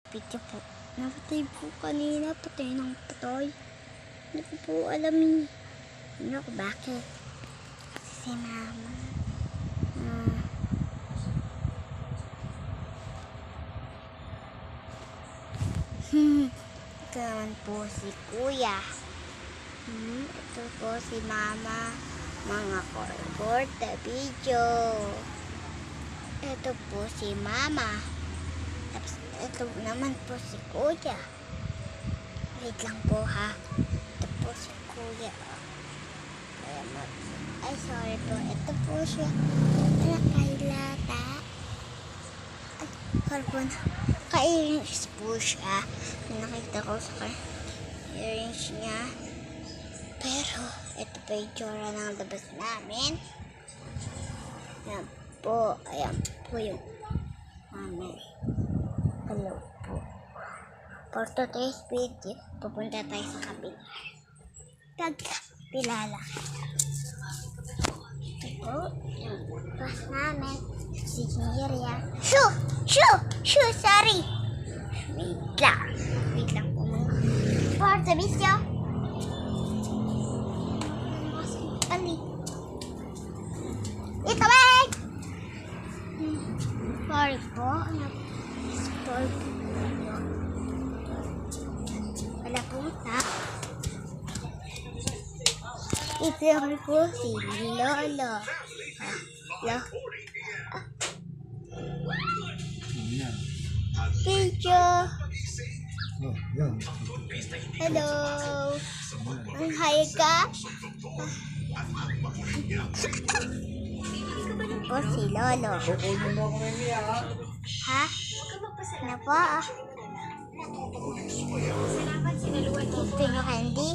Video po. Napatay po kanina. Patay ng patay. Hindi ko po alam eh. Ano ko bakit? Kasi si mama. Ito naman po si kuya. Ito po si mama. Mga record the video. Ito po si mama. Tapos ito naman po si kuya. Wait lang po ha. Ito po si kuya. Ay sorry po. Ito po siya. Anak kay Lata. Ay, carbon. Ka-earrings po siya. Nakita ko sa earrings niya. Pero ito po yung tsura ng labas namin. Ayan po. Ayan po yung mami. Hello po. For today's video, pupunta tayo sa kapila. Pagkapilala. Ito po yung bus namin. Si Niria. Shoo! Sorry! Wait lang po mga. For the video. Ito wait! Sorry po. Sorry po. Wala po ta. Ito naman po si Lolo. Video. Hello. Ang hi ka? Po si Lolo. Ha? Ano po? Ito yung candy.